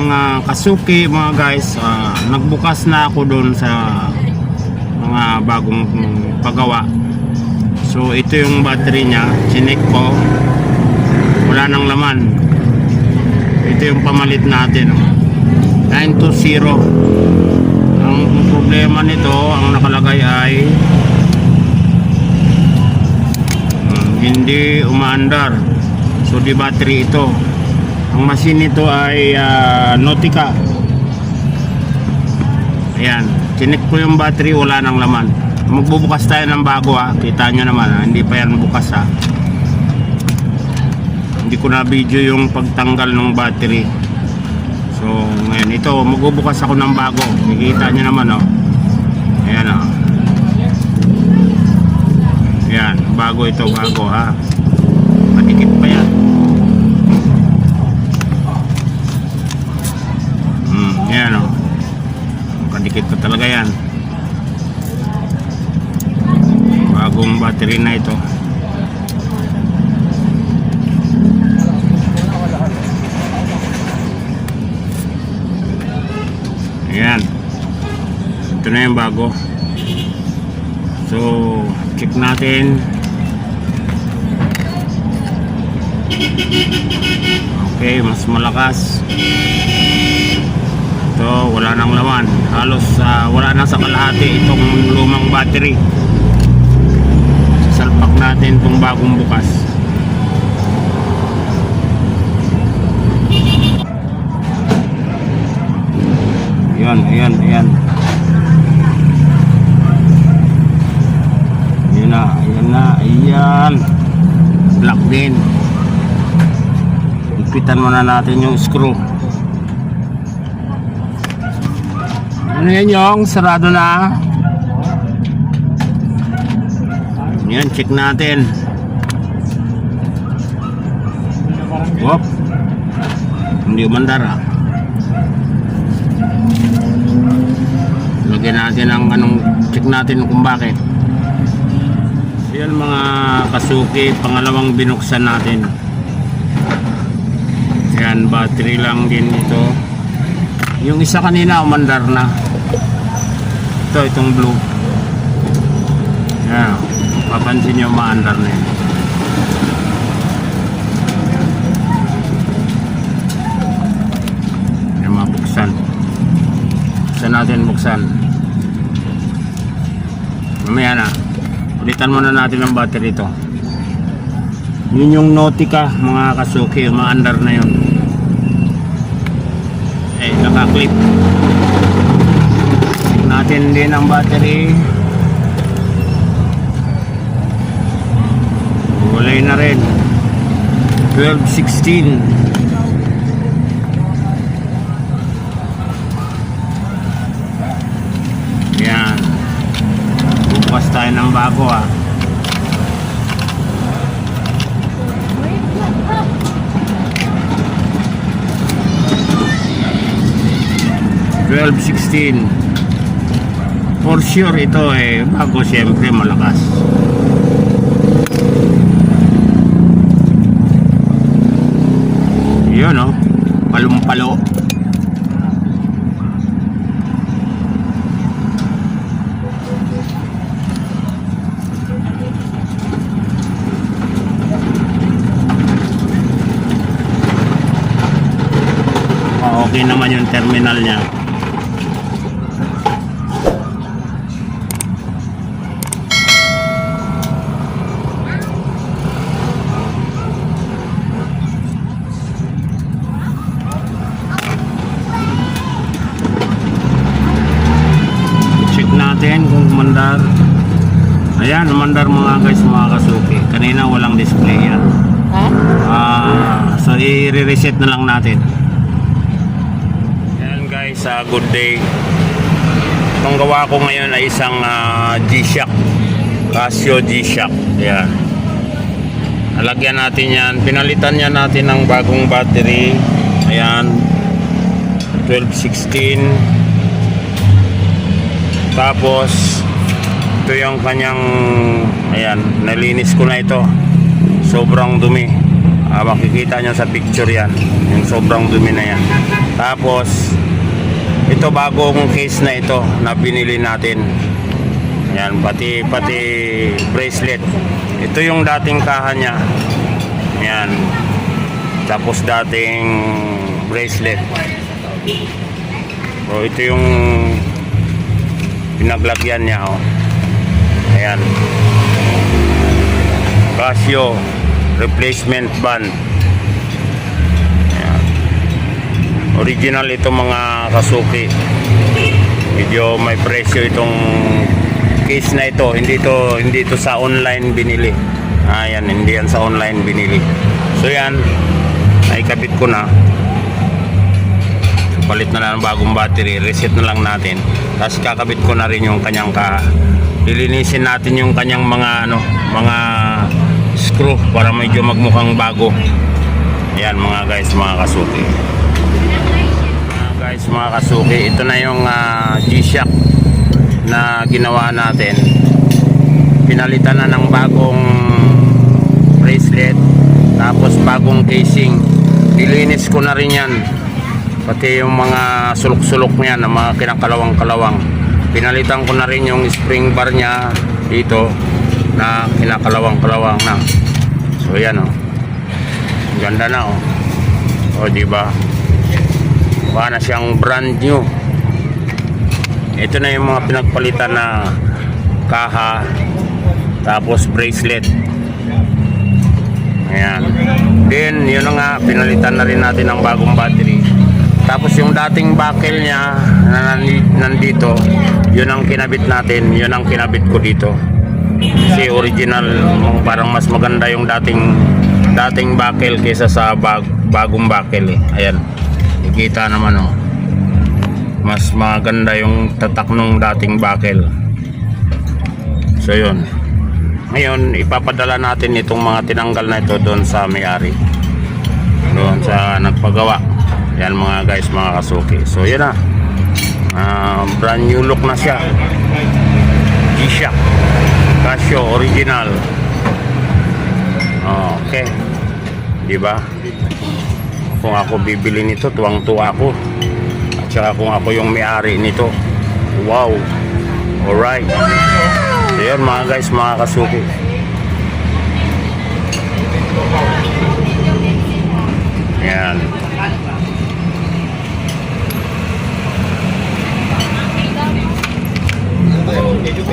mga Kasuki mga guys. Nagbukas na ako doon sa mga bagong paggawa. So ito yung battery niya, chinek ko, wala nang laman. Ito yung pamalit natin, 920. Ang problema nito, ang nakalagay ay hindi umaandar. So di battery ito. Ang machine nito ay Nautica. Ayan, chinek ko yung battery, wala nang laman. Magbubukas tayo ng bago kita nyo naman hindi pa yan bukas hindi ko na video yung pagtanggal ng battery. So ngayon ito, magbubukas ako ng bago, makikita nyo naman ayan ayan, bago ito, bago madikit pa yan. Ayan kadikit pa talaga yan. Bagong battery na ito. Ayan, ito na yung bago. So check natin. Okay, mas malakas. Ito, wala nang laman. Halos wala na sa kalahati itong lumang battery. Salpak natin itong bagong bukas. Ayan, ayan, ayan. Ayan na, ayan na, ayan. Black din. Ipitan muna natin yung screw. Ano yan yung sarado na? Yan, check natin. Wop. Hindi umandar Lagyan natin ang check natin kung bakit. Yan mga Kasuki, pangalawang binuksan natin. Yan, battery lang din ito. Yung isa kanina umandar na. Itong blue. Yan, papansin nyo maandar na yun. Yan, mabuksan. Buksan natin, buksan. Mamaya na, ulitan muna natin ang battery ito. Yun yung Nautica mga Kasuki, maandar na yun. Naka-clip. Check natin din ang battery. Kulay na rin 1216. Yan, bukas tayo ng bago 1216. For sure ito bago, siyempre malakas. Yun palumpalo. Okay naman yung terminal niya. Kung umandar. Ayan, umandar mga guys, mga Kasuki. Kanina walang display yan. So i-reset na lang natin. Ayan guys, good day. Itong gawa ko ngayon ay isang G-Shock, Casio G-Shock. Ayan, nalagyan natin yan, pinalitan niya natin ng bagong battery. Ayan, 1216. Tapos ito yung kanyang, ayan, nalinis ko na ito. Sobrang dumi. Makikita nyo sa picture yan, yung sobrang dumi na yan. Tapos ito bagong case na ito na binili natin. Yan, pati bracelet. Ito yung dating kaha niya. Yan. Tapos dating bracelet. So ito yung pinaglagyan niya, oh. Ayan. Casio replacement band. Ayan. Original ito mga Kasuki. Medyo may presyo itong case na ito. Hindi ito sa online binili. Ayan, hindi yan sa online binili. So yan, naikabit ko na. So, palit na lang ng bagong battery, reset na lang natin. Tapos kakabit ko na rin yung kanyang lilinisin natin yung kanyang mga screw para medyo magmukhang bago. Ayan mga guys, mga Kasuki. Mga Kasuki, ito na yung G-Shock na ginawa natin. Pinalitan na ng bagong bracelet, tapos bagong casing. Nilinis ko na rin yan, pati yung mga sulok-sulok niya na mga kinakalawang-kalawang. Pinalitan ko na rin yung spring bar niya dito na kinakalawang-kalawang na. So yan, oh. Ganda na, oh. O diba? Mukha na siyang brand new. Ito na yung mga pinagpalitan na kaha, tapos bracelet. Ayan. Then yun na nga, pinalitan na rin natin ng bagong battery. Tapos yung dating buckle niya na nandito, yun ang kinabit natin. Yun ang kinabit ko dito. Kasi original, parang mas maganda yung dating buckle kaysa sa bagong buckle, eh. Ayan, nakikita naman, oh. Mas maganda yung tatak nung dating buckle. So yun, ngayon ipapadala natin itong mga tinanggal na ito doon sa may-ari, doon sa nagpagawa. Yan mga guys, mga Kasuki. So yun na, brand new look na siya. G-Shock Casio original. Okay, diba? Kung ako bibili nito, tuwang-tuwa ako. At saka kung ako yung may-ari nito, wow. Alright. So yun mga guys, mga Kasuki. Yan. Medyo